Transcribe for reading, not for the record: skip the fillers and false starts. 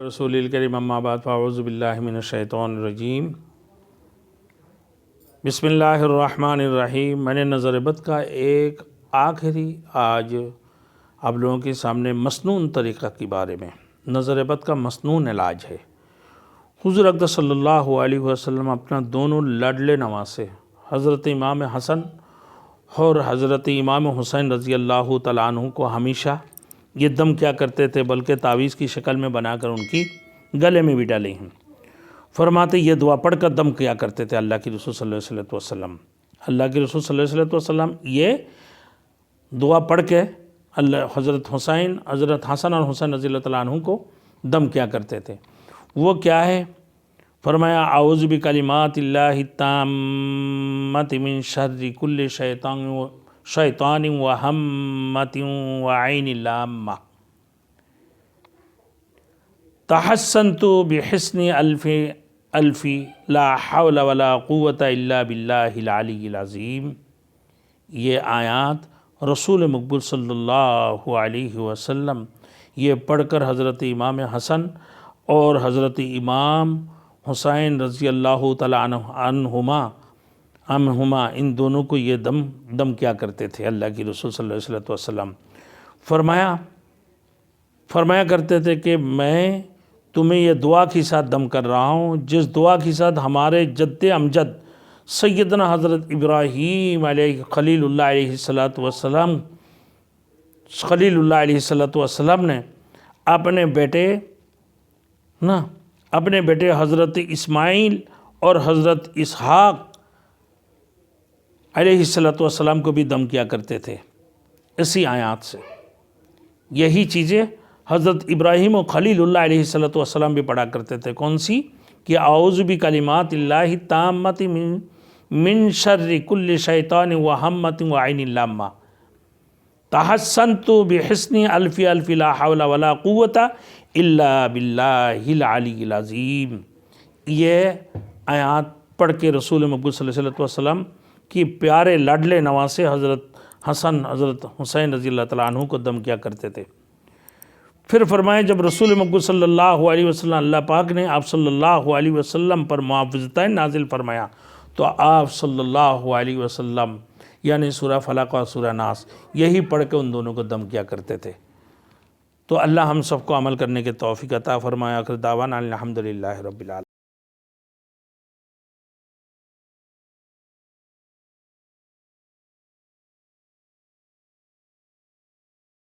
رسول الکریم اما بعد فاعوذ باللہ من الشیطان الرجیم بسم اللہ الرحمن الرحیم۔ میں نے نظر بد کا ایک آخری آج آپ لوگوں کے سامنے مسنون طریقہ کے بارے میں، نظر بد کا مسنون علاج ہے۔ حضور اقدس صلی اللہ علیہ وسلم اپنا دونوں لاڈلے نواسے حضرت امام حسن اور حضرت امام حسین رضی اللہ تعالیٰ عنہ کو ہمیشہ یہ دم کیا کرتے تھے، بلکہ تعویذ کی شکل میں بنا کر ان کی گلے میں بھی ڈالے ہیں۔ فرماتے یہ دعا پڑھ کر دم کیا کرتے تھے اللہ کے رسول صلی اللہ علیہ وسلم۔ اللہ کے رسول صلی اللہ علیہ وسلم یہ دعا پڑھ کے حضرت حسن اور حسین رضی اللہ تعالیٰ عنہ کو دم کیا کرتے تھے۔ وہ کیا ہے؟ فرمایا اعوذ بکلمات اللہ التامات من شر کل شیطان وہمۃ وعین لامہ تحسنت بحسن الف لا حول ولا قوة الا باللہ العلی العظیم۔ یہ آیات رسول مقبول صلی اللہ علیہ وسلم یہ پڑھ کر حضرت امام حسن اور حضرت امام حسین رضی اللہ تعالیٰ عنہما ان دونوں کو یہ دم کیا کرتے تھے اللہ کی رسول صلی اللہ علیہ وسلم۔ فرمایا کرتے تھے کہ میں تمہیں یہ دعا کے ساتھ دم کر رہا ہوں جس دعا کے ساتھ ہمارے جد امجد سیدنا حضرت ابراہیم علیہ خلیل اللہ علیہ السلام نے اپنے بیٹے حضرت اسماعیل اور حضرت اسحاق علیہ السلام کو بھی دم کیا کرتے تھے اسی آیات سے۔ یہی چیزیں حضرت ابراہیم و خلیل اللہ علیہ السلام بھی پڑھا کرتے تھے۔ کون سی؟ کہ اعوذ بکلمات اللہ التامات من شر کل شیطان وہمۃ وعین لامہ تحسنت بحسن الف لا حول ولا قوة الا باللہ العلی العظیم۔ یہ آیات پڑھ کے رسول مقبول صلی اللہ علیہ وسلم کی پیارے لاڈلے نواسے حضرت حسن حضرت حسین رضی اللہ تعالیٰ عنہ کو دم کیا کرتے تھے۔ پھر فرمائے جب رسول مقبول صلی اللہ علیہ وسلم اللہ پاک نے آپ صلی اللہ علیہ وسلم پر معاوضتین نازل فرمایا تو آپ صلی اللہ علیہ وسلم یعنی سورہ فلق اور سورہ ناس یہی پڑھ کے ان دونوں کو دم کیا کرتے تھے۔ تو اللہ ہم سب کو عمل کرنے کے توفیق عطا فرمایا۔ آخر دعوانا الحمدللہ رب العالمین۔